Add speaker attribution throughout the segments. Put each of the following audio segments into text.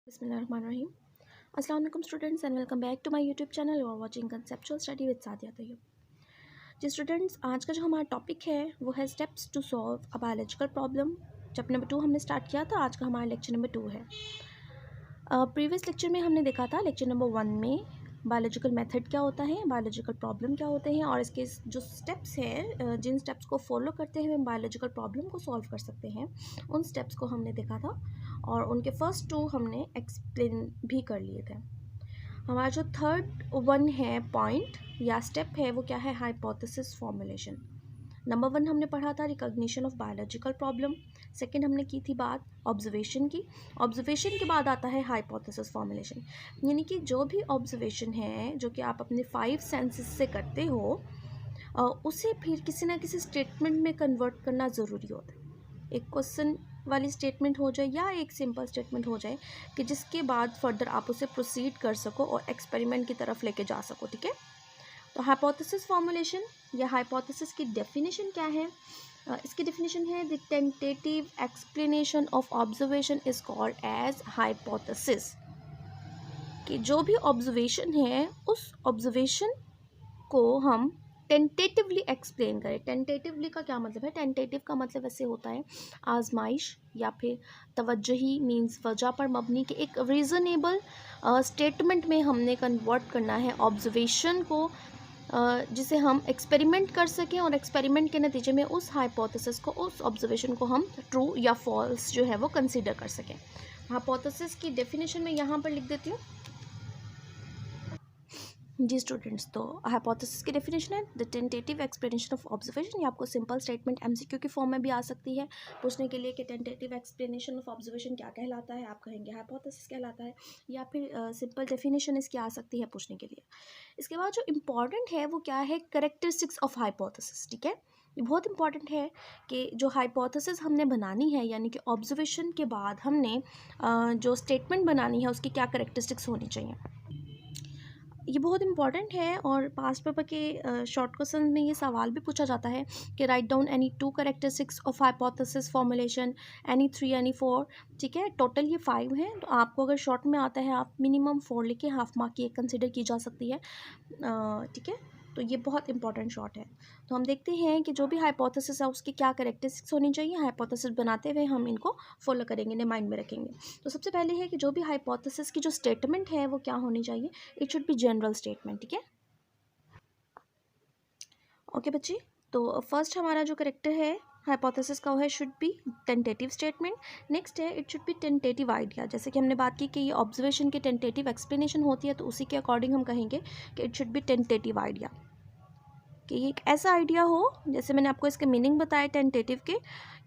Speaker 1: बिस्मिल्लाहिर्रहमानिर्रहीम। अस्सलाम वालेकुम students and welcome back to my YouTube channel. You are watching conceptual study with Sadia Tayyab. जी students, आज का जो हमारा टॉपिक है वो है steps to solve a biological problem. Chapter number 2 हमने स्टार्ट किया था, आज का हमारा लेक्चर नंबर 2 है। प्रीवियस लेक्चर में हमने देखा था, लेक्चर नंबर 1 में बायोलॉजिकल मेथड क्या होता है, बायोलॉजिकल प्रॉब्लम क्या होते हैं और इसके जो स्टेप्स हैं, जिन स्टेप्स को फॉलो करते हुए हम बायोलॉजिकल प्रॉब्लम को सॉल्व कर सकते हैं, उन स्टेप्स को हमने देखा था और उनके फर्स्ट 2 हमने एक्सप्लेन भी कर लिए थे। हमारा जो थर्ड वन है पॉइंट या स्टेप है वो क्या है, हाइपोथेसिस फॉर्मुलेशन। नंबर 1 हमने पढ़ा था recognition of biological problem. Second हमने की थी बात ऑब्जर्वेशन की। ऑब्जर्वेशन के बाद आता है हाइपोथेसिस फॉर्मुलेशन, यानी कि जो भी ऑब्जर्वेशन है जो कि आप अपने 5 सेंसेस से करते हो, उसे फिर किसी ना किसी स्टेटमेंट में कन्वर्ट करना ज़रूरी होता है। एक क्वेश्चन वाली स्टेटमेंट हो जाए या एक सिंपल स्टेटमेंट हो जाए कि जिसके बाद फर्दर आप उसे प्रोसीड कर सको और एक्सपेरिमेंट की तरफ लेके जा सको। ठीक है, तो हाइपोथेसिस फॉर्मुलेशन या हाइपोथेसिस की डेफिनेशन क्या है? इसकी डेफिनेशन है the tentative explanation of observation is called as hypothesis. कि जो भी ऑब्जर्वेशन है उस ऑब्जर्वेशन को हम टेंटेटिवली एक्सप्लेन करें। टेंटेटिवली का क्या मतलब है? टेंटेटिव का मतलब ऐसे होता है आजमाइश या फिर तवज्जुही मीन्स वजह पर मबनी के एक रीज़नेबल स्टेटमेंट में हमने कन्वर्ट करना है ऑब्जर्वेशन को, जिसे हम एक्सपेरिमेंट कर सकें और एक्सपेरिमेंट के नतीजे में उस हाइपोथेसिस को, उस ऑब्जर्वेशन को हम ट्रू या फॉल्स जो है वो कंसीडर कर सकें। हाइपोथेसिस की डेफिनेशन में यहाँ पर लिख देती हूँ जी स्टूडेंट्स। तो हाइपोथेसिस की डेफिनेशन है the tentative explanation of observation. ये आपको सिंपल स्टेटमेंट एमसीक्यू की फॉर्म में भी आ सकती है पूछने के लिए कि टेंटेटिव एक्सप्लेनेशन ऑफ ऑब्जर्वेशन क्या कहलाता है, आप कहेंगे हाइपोथेसिस कहलाता है, या फिर सिंपल डेफिनेशन इसकी आ सकती है पूछने के लिए। इसके बाद जो इम्पॉर्टेंट है वो क्या है, कैरेक्टरिस्टिक्स ऑफ हाइपोथेसिस। ठीक है, ये बहुत इंपॉर्टेंट है कि जो हाइपोथेसिस हमने बनानी है, यानी कि ऑब्जर्वेशन के बाद हमने जो स्टेटमेंट बनानी है उसकी क्या कैरेक्टरिस्टिक्स होनी चाहिए। ये बहुत इंपॉर्टेंट है और पास्ट पेपर के शॉर्ट क्वेश्चन में ये सवाल भी पूछा जाता है कि write down any 2 characteristics of hypothesis formulation, any 3 any 4। ठीक है, टोटल ये 5 हैं, तो आपको अगर शॉर्ट में आता है आप मिनिमम 4 लिखे, हाफ मार्क की कंसिडर की जा सकती है। ठीक है, तो ये बहुत इंपॉर्टेंट शॉर्ट है। तो हम देखते हैं कि जो भी हाइपोथेसिस है उसकी क्या कैरेक्टरिस्टिक्स होनी चाहिए। हाइपोथेसिस बनाते हुए हम इनको फॉलो करेंगे, इन्हें माइंड में रखेंगे। तो सबसे पहले है कि जो भी हाइपोथेसिस की जो स्टेटमेंट है वो क्या होनी चाहिए, it should B general statement. ठीक है, ओके बच्चे। तो फर्स्ट हमारा जो करेक्टर है हाइपोथेसिस का वो है should be tentative statement. Next है it should be tentative idea. जैसे कि हमने बात की कि ये ऑब्जर्वेशन की टेंटेटिव एक्सप्लेनेशन होती है, तो उसी के अकॉर्डिंग हम कहेंगे कि it should be tentative idea, कि ये एक ऐसा आइडिया हो, जैसे मैंने आपको इसके मीनिंग बताया टेंटेटिव के,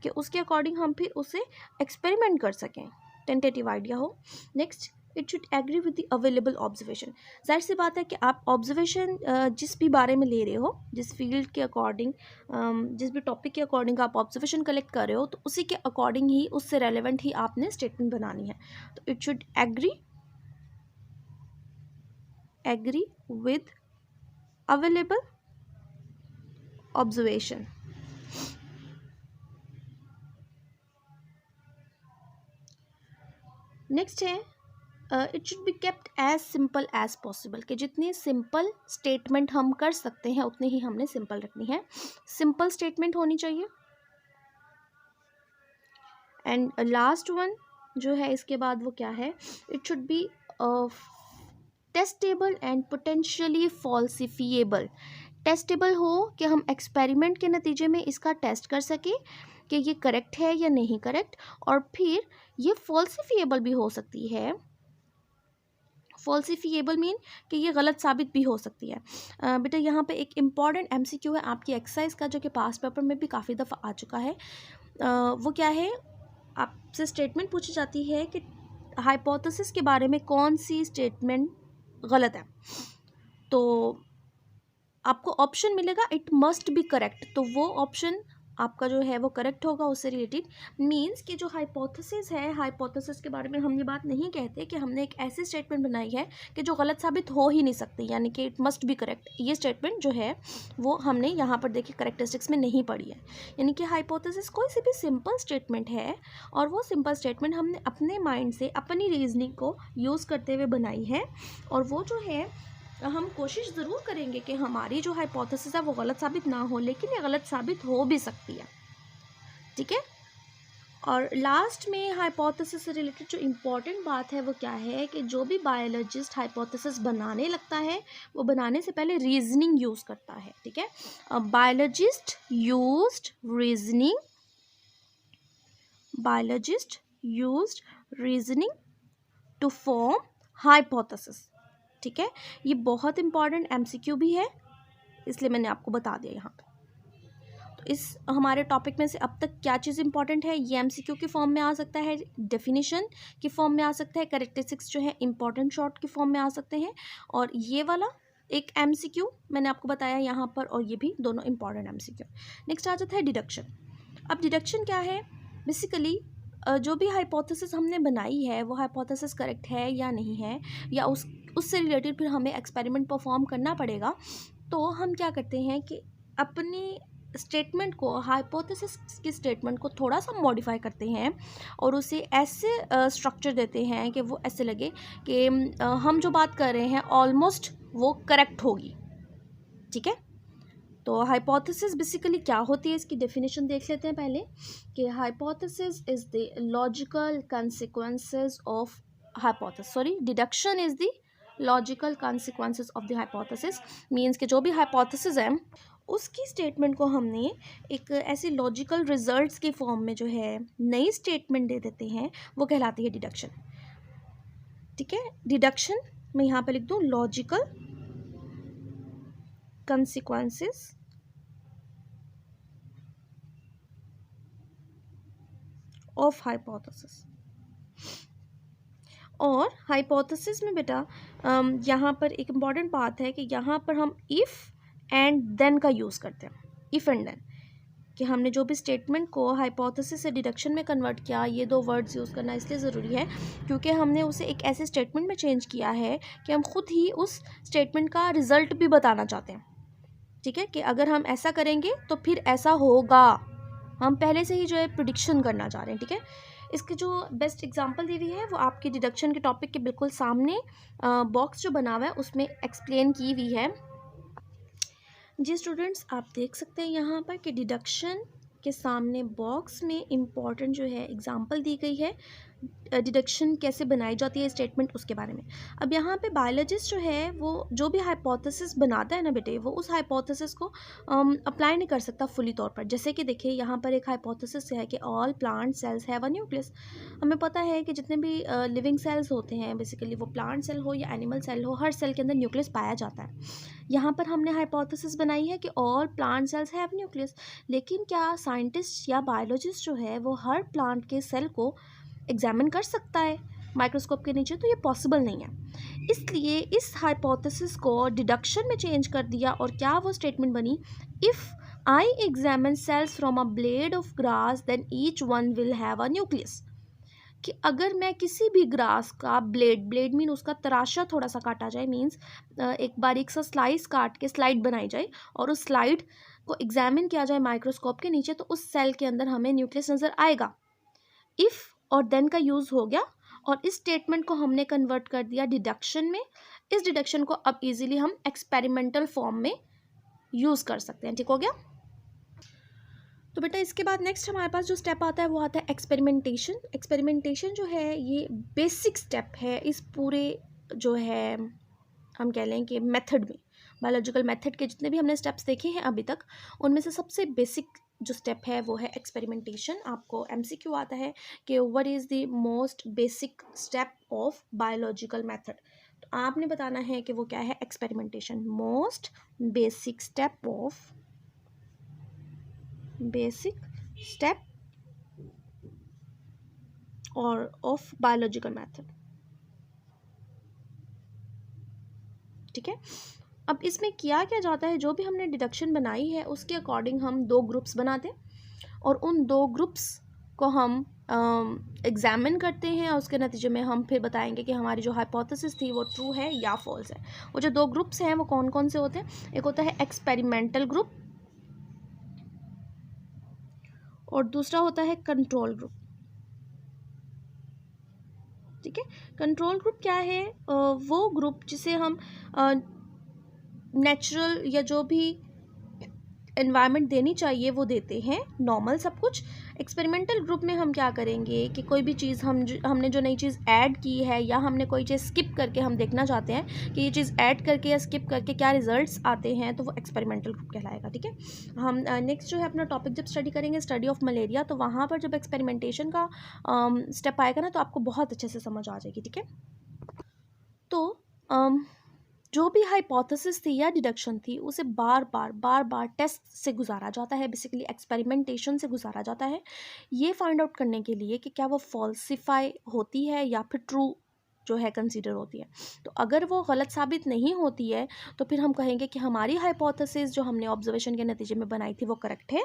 Speaker 1: कि उसके अकॉर्डिंग हम फिर उसे एक्सपेरिमेंट कर सकें, टेंटेटिव आइडिया हो। Next it should agree with the available observation. जाहिर सी बात है कि आप ऑब्जर्वेशन जिस भी बारे में ले रहे हो, जिस फील्ड के अकॉर्डिंग, जिस भी टॉपिक के अकॉर्डिंग आप ऑब्जर्वेशन कलेक्ट कर रहे हो, तो उसी के अकॉर्डिंग ही, उससे रेलेवेंट ही आपने स्टेटमेंट बनानी है। तो it should agree with available observation. Next है it should be kept as simple as possible, कि जितनी सिंपल स्टेटमेंट हम कर सकते हैं उतनी ही हमने सिंपल रखनी है, सिंपल स्टेटमेंट होनी चाहिए। एंड लास्ट वन जो है इसके बाद वो क्या है, it should be testable and potentially falsifiable. Testable हो कि हम एक्सपेरिमेंट के नतीजे में इसका टेस्ट कर सकें कि ये करेक्ट है या नहीं करेक्ट, और फिर ये फॉल्सिफिएबल भी हो सकती है। फॉल्सिफिएबल मीन कि ये गलत साबित भी हो सकती है। बेटा यहाँ पे एक इम्पॉर्टेंट एमसीक्यू है आपकी एक्सरसाइज का, जो कि पास्ट पेपर में भी काफ़ी दफ़ा आ चुका है। वो क्या है, आपसे स्टेटमेंट पूछी जाती है कि हाइपोथेसिस के बारे में कौन सी स्टेटमेंट गलत है, तो आपको ऑप्शन मिलेगा इट मस्ट बी करेक्ट, तो वो ऑप्शन आपका जो है वो करेक्ट होगा उससे रिलेटेड। मीन्स कि जो हाइपोथेसिस है, हाइपोथेसिस के बारे में हम ये बात नहीं कहते कि हमने एक ऐसी स्टेटमेंट बनाई है कि जो गलत साबित हो ही नहीं सकती, यानी कि इट मस्ट बी करेक्ट। ये स्टेटमेंट जो है वो हमने यहाँ पर देखिए करेक्टरिस्टिक्स में नहीं पढ़ी है। यानी कि हाइपोथेसिस कोई सी भी सिंपल स्टेटमेंट है और वो सिंपल स्टेटमेंट हमने अपने माइंड से अपनी रीजनिंग को यूज़ करते हुए बनाई है, और वो जो है हम कोशिश ज़रूर करेंगे कि हमारी जो हाइपोथेसिस है वो गलत साबित ना हो, लेकिन ये गलत साबित हो भी सकती है, ठीक है। और लास्ट में हाइपोथेसिस से रिलेटेड जो इम्पॉर्टेंट बात है वो क्या है कि जो भी बायोलॉजिस्ट हाइपोथेसिस बनाने लगता है वो बनाने से पहले रीजनिंग यूज़ करता है, ठीक है। Biologist used reasoning to form hypothesis, ठीक है। ये बहुत इंपॉर्टेंट एमसीक्यू भी है, इसलिए मैंने आपको बता दिया यहाँ पे। तो इस हमारे टॉपिक में से अब तक क्या चीज़ इंपॉर्टेंट है, ये एमसीक्यू की फॉर्म में आ सकता है, डेफिनेशन की फॉर्म में आ सकता है, कैरेक्टरिस्टिक्स जो है इंपॉर्टेंट शॉर्ट की फॉर्म में आ सकते हैं, और ये वाला एक एमसीक्यू मैंने आपको बताया यहाँ पर, और ये भी दोनों इंपॉर्टेंट एमसीक्यू। नेक्स्ट आ जाता है डिडक्शन। अब डिडक्शन क्या है, बेसिकली जो भी हाइपोथेसिस हमने बनाई है वो हाइपोथेसिस करेक्ट है या नहीं है, या उससे रिलेटेड फिर हमें एक्सपेरिमेंट परफॉर्म करना पड़ेगा। तो हम क्या करते हैं कि अपनी स्टेटमेंट को, हाइपोथेसिस की स्टेटमेंट को थोड़ा सा मॉडिफाई करते हैं और उसे ऐसे स्ट्रक्चर देते हैं कि वो ऐसे लगे कि हम जो बात कर रहे हैं ऑलमोस्ट वो करेक्ट होगी, ठीक है। तो हाइपोथेसिस बेसिकली क्या होती है, इसकी डेफिनेशन देख लेते हैं पहले कि hypothesis is the logical consequences of hypothesis, sorry deduction is the logical consequences of the hypothesis. Means कि जो भी हाइपोथेसिस है उसकी स्टेटमेंट को हमने एक ऐसे लॉजिकल रिजल्ट्स के फॉर्म में जो है नई स्टेटमेंट दे देते हैं, वो कहलाती है डिडक्शन, ठीक है। डिडक्शन मैं यहाँ पे लिख दूँ लॉजिकल consequences ऑफ हाइपोथेसिस। और हाइपोथेसिस में बेटा यहाँ पर एक इम्पॉर्टेंट बात है कि यहाँ पर हम इफ़ एंड देन का यूज़ करते हैं, इफ़ एंड देन, कि हमने जो भी स्टेटमेंट को हाइपोथेसिस से डिडक्शन में कन्वर्ट किया, ये दो वर्ड्स यूज़ करना इसलिए ज़रूरी है क्योंकि हमने उसे एक ऐसे स्टेटमेंट में चेंज किया है कि हम खुद ही उस स्टेटमेंट का रिजल्ट भी बताना चाहते हैं, ठीक है, कि अगर हम ऐसा करेंगे तो फिर ऐसा होगा, हम पहले से ही जो है प्रिडिक्शन करना चाह रहे हैं, ठीक है। इसकी जो बेस्ट एग्जांपल दी हुई है वो आपकी डिडक्शन के टॉपिक के बिल्कुल सामने बॉक्स जो बना हुआ है उसमें एक्सप्लेन की हुई है। जी स्टूडेंट्स, आप देख सकते हैं यहाँ पर कि डिडक्शन के सामने बॉक्स में इम्पॉर्टेंट जो है एग्जांपल दी गई है, डिडक्शन कैसे बनाई जाती है स्टेटमेंट उसके बारे में। अब यहाँ पे बायोलॉजिस्ट जो है वो जो भी हाइपोथेसिस बनाता है ना बेटे, वो उस हाइपोथेसिस को अप्लाई नहीं कर सकता फुली तौर पर। जैसे कि देखिए यहाँ पर एक हाइपोथेसिस है कि all plant cells have a nucleus. हमें पता है कि जितने भी लिविंग सेल्स होते हैं, बेसिकली वो प्लांट सेल हो या एनिमल सेल हो, हर सेल के अंदर न्यूक्लियस पाया जाता है। यहाँ पर हमने हाइपोथेसिस बनाई है कि all plant cells have nucleus, लेकिन क्या साइंटिस्ट या बायोलॉजिस्ट जो है वो हर प्लांट के सेल को एग्जामिन कर सकता है माइक्रोस्कोप के नीचे? तो ये पॉसिबल नहीं है। इसलिए इस हाइपोथेसिस को डिडक्शन में चेंज कर दिया, और क्या वो स्टेटमेंट बनी, if I examine cells from a blade of grass then each one will have a nucleus. कि अगर मैं किसी भी ग्रास का ब्लेड मीन उसका तराशा थोड़ा सा काटा जाए, मीन्स एक बारीक सा स्लाइस काट के स्लाइड बनाई जाए और उस स्लाइड को एग्जामिन किया जाए माइक्रोस्कोप के नीचे, तो उस सेल के अंदर हमें न्यूक्लियस नज़र आएगा। इफ़ और देन का यूज़ हो गया और इस स्टेटमेंट को हमने कन्वर्ट कर दिया डिडक्शन में। इस डिडक्शन को अब इजीली हम एक्सपेरिमेंटल फॉर्म में यूज़ कर सकते हैं, ठीक हो गया। तो बेटा इसके बाद नेक्स्ट हमारे पास जो स्टेप आता है वो आता है एक्सपेरिमेंटेशन। एक्सपेरिमेंटेशन जो है ये बेसिक स्टेप है इस पूरे जो है हम कह लें कि मेथड में, बायोलॉजिकल मेथड के जितने भी हमने स्टेप्स देखे हैं अभी तक, उनमें से सबसे बेसिक जो स्टेप है वो है एक्सपेरिमेंटेशन। आपको एमसीक्यू आता है कि what is the most basic step of biological method, तो आपने बताना है कि वो क्या है, experimentation. Most basic step of और ऑफ बायोलॉजिकल मेथड, ठीक है। अब इसमें किया क्या जाता है, जो भी हमने डिडक्शन बनाई है उसके अकॉर्डिंग हम दो ग्रुप्स बनाते हैं। और उन 2 ग्रुप्स को हम एग्जामिन करते हैं और उसके नतीजे में हम फिर बताएंगे कि हमारी जो हाइपोथेसिस थी वो ट्रू है या फॉल्स है। वो जो 2 ग्रुप्स हैं वो कौन कौन से होते हैं? एक होता है एक्सपेरिमेंटल ग्रुप और दूसरा होता है कंट्रोल ग्रुप। ठीक है, कंट्रोल ग्रुप क्या है? वो ग्रुप जिसे हम नेचुरल या जो भी एनवायरनमेंट देनी चाहिए वो देते हैं, नॉर्मल सब कुछ। एक्सपेरिमेंटल ग्रुप में हम क्या करेंगे कि कोई भी चीज़ हमने जो नई चीज़ ऐड की है या हमने कोई चीज़ स्किप करके हम देखना चाहते हैं कि ये चीज़ ऐड करके या स्किप करके क्या रिजल्ट्स आते हैं, तो वो एक्सपेरिमेंटल ग्रुप कहलाएगा। ठीक है, हम नेक्स्ट जो है अपना टॉपिक जब स्टडी करेंगे स्टडी ऑफ मलेरिया, तो वहाँ पर जब एक्सपेरिमेंटेशन का स्टेप आएगा ना तो आपको बहुत अच्छे से समझ आ जाएगी। ठीक है, तो जो भी हाइपोथेसिस थी या डिडक्शन थी उसे बार बार टेस्ट से गुजारा जाता है, बेसिकली एक्सपेरिमेंटेशन से गुजारा जाता है, ये फाइंड आउट करने के लिए कि क्या वो फॉल्सिफाई होती है या फिर ट्रू जो है कंसीडर होती है। तो अगर वो गलत साबित नहीं होती है तो फिर हम कहेंगे कि हमारी हाइपोथेसिस जो हमने ऑब्जर्वेशन के नतीजे में बनाई थी वो करेक्ट है।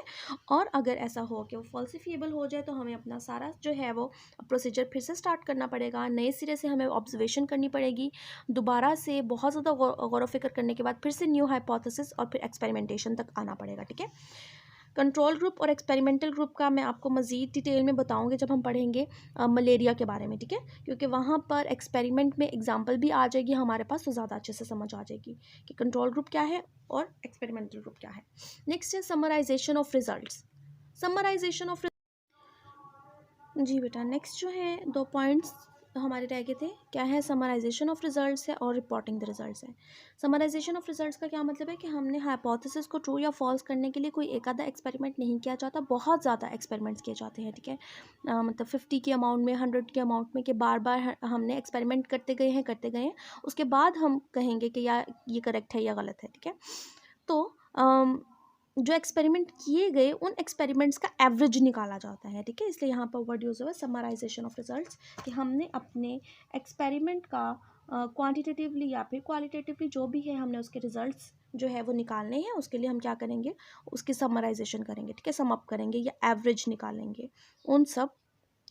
Speaker 1: और अगर ऐसा हो कि वो फॉल्सिफिएबल हो जाए तो हमें अपना सारा जो है वो प्रोसीजर फिर से स्टार्ट करना पड़ेगा, नए सिरे से हमें ऑब्जर्वेशन करनी पड़ेगी, दोबारा से बहुत ज़्यादा गौर व फिक्र करने के बाद फिर से न्यू हाइपोथेसिस और फिर एक्सपेरिमेंटेशन तक आना पड़ेगा। ठीक है, कंट्रोल ग्रुप और एक्सपेरिमेंटल ग्रुप का मैं आपको मज़ीद डिटेल में बताऊंगी जब हम पढ़ेंगे मलेरिया के बारे में। ठीक है, क्योंकि वहाँ पर एक्सपेरिमेंट में एग्जांपल भी आ जाएगी हमारे पास, तो ज़्यादा अच्छे से समझ आ जाएगी कि कंट्रोल ग्रुप क्या है और एक्सपेरिमेंटल ग्रुप क्या है। नेक्स्ट है summarization of results. Summarization of, जी बेटा, नेक्स्ट जो है 2 पॉइंट्स हमारे रह गए थे, क्या है? समराइजेशन ऑफ रिजल्ट्स है और रिपोर्टिंग द रिजल्ट्स है। समराइजेशन ऑफ रिजल्ट्स का क्या मतलब है कि हमने हाइपोथेसिस को ट्रू या फॉल्स करने के लिए कोई एक आधा एक्सपेरिमेंट नहीं किया जाता, बहुत ज़्यादा एक्सपेरिमेंट्स किए जाते हैं। ठीक है, मतलब 50 के अमाउंट में, 100 के अमाउंट में, कि बार बार हमने एक्सपेरिमेंट करते गए हैं, उसके बाद हम कहेंगे कि या ये करेक्ट है या गलत है। ठीक है, तो जो एक्सपेरिमेंट किए गए उन एक्सपेरिमेंट्स का एवरेज निकाला जाता है। ठीक है, इसलिए यहाँ पर वर्ड यूज़ हुआ है समराइजेशन ऑफ रिजल्ट्स, कि हमने अपने एक्सपेरिमेंट का क्वांटिटेटिवली या फिर क्वालिटेटिवली जो भी है हमने उसके रिजल्ट्स जो है वो निकालने हैं, उसके लिए हम क्या करेंगे, उसकी समराइजेशन करेंगे। ठीक है, सम अप करेंगे या एवरेज निकालेंगे उन सब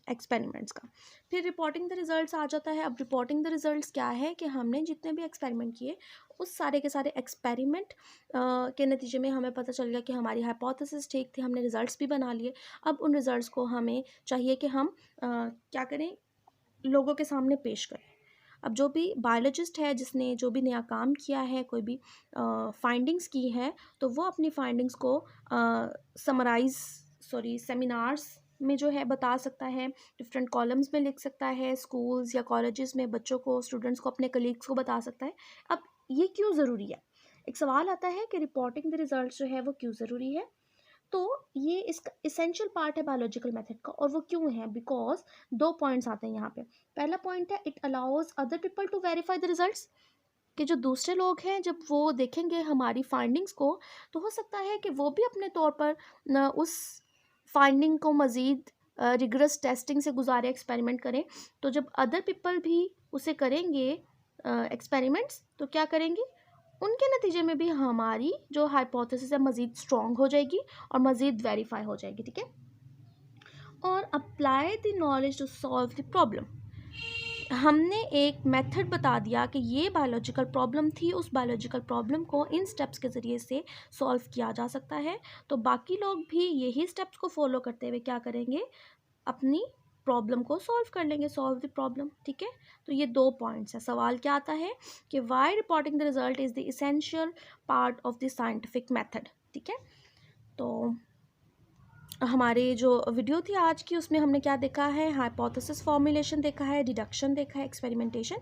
Speaker 1: एक्सपेरिमेंट्स का। फिर रिपोर्टिंग द रिजल्ट्स आ जाता है। अब रिपोर्टिंग द रिजल्ट्स क्या है कि हमने जितने भी एक्सपेरिमेंट किए उस सारे के सारे एक्सपेरिमेंट के नतीजे में हमें पता चल गया कि हमारी हाइपोथेसिस ठीक थी, हमने रिजल्ट्स भी बना लिए। अब उन रिजल्ट्स को हमें चाहिए कि हम क्या करें, लोगों के सामने पेश करें। अब जो भी बायोलॉजिस्ट है जिसने जो भी नया काम किया है, कोई भी फाइंडिंग्स की है, तो वो अपनी फाइंडिंग्स को सेमिनार्स में जो है बता सकता है, डिफरेंट कॉलम्स में लिख सकता है, स्कूल्स या कॉलेजेस में बच्चों को, स्टूडेंट्स को, अपने कलीग्स को बता सकता है। अब ये क्यों ज़रूरी है? एक सवाल आता है कि रिपोर्टिंग द रिजल्ट्स जो है वो क्यों ज़रूरी है। तो ये इसका इसेंशियल पार्ट है बायोलॉजिकल मेथड का। और वो क्यों है? बिकॉज 2 पॉइंट्स आते हैं यहाँ पे। पहला पॉइंट है, it allows other people to verify the results, कि जो दूसरे लोग हैं जब वो देखेंगे हमारी फाइंडिंग्स को, तो हो सकता है कि वो भी अपने तौर पर उस फाइंडिंग को मज़ीद रिगरस टेस्टिंग से गुजारे, एक्सपेरिमेंट करें। तो जब अदर पीपल भी उसे करेंगे एक्सपेरिमेंट्स, तो क्या करेंगे, उनके नतीजे में भी हमारी जो हाइपोथेसिस है मज़ीद स्ट्रॉन्ग हो जाएगी और मज़ीद वेरीफाई हो जाएगी। ठीक है, और apply the knowledge to solve the problem. हमने एक मेथड बता दिया कि ये बायोलॉजिकल प्रॉब्लम थी, उस बायोलॉजिकल प्रॉब्लम को इन स्टेप्स के ज़रिए से सॉल्व किया जा सकता है। तो बाकी लोग भी यही स्टेप्स को फॉलो करते हुए क्या करेंगे, अपनी प्रॉब्लम को सॉल्व कर लेंगे, सॉल्व द प्रॉब्लम। ठीक है, तो ये 2 पॉइंट्स है। सवाल क्या आता है कि why reporting the result is the essential part of the scientific method. ठीक है, तो हमारे जो वीडियो थी आज की उसमें हमने क्या देखा है, हाइपोथेसिस फॉर्मुलेशन देखा है, डिडक्शन देखा है, एक्सपेरिमेंटेशन,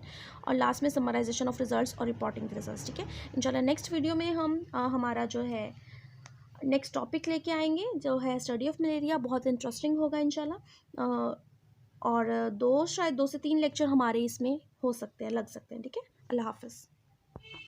Speaker 1: और लास्ट में समराइजेशन ऑफ रिजल्ट्स और रिपोर्टिंग द रिजल्ट्स। ठीक है, इंशाल्लाह नेक्स्ट वीडियो में हम हमारा जो है नेक्स्ट टॉपिक लेके आएंगे जो है स्टडी ऑफ मलेरिया। बहुत इंटरेस्टिंग होगा इंशाल्लाह, और शायद 2 से 3 लेक्चर हमारे इसमें हो सकते हैं, लग सकते हैं। ठीक है, अल्लाह हाफिज़।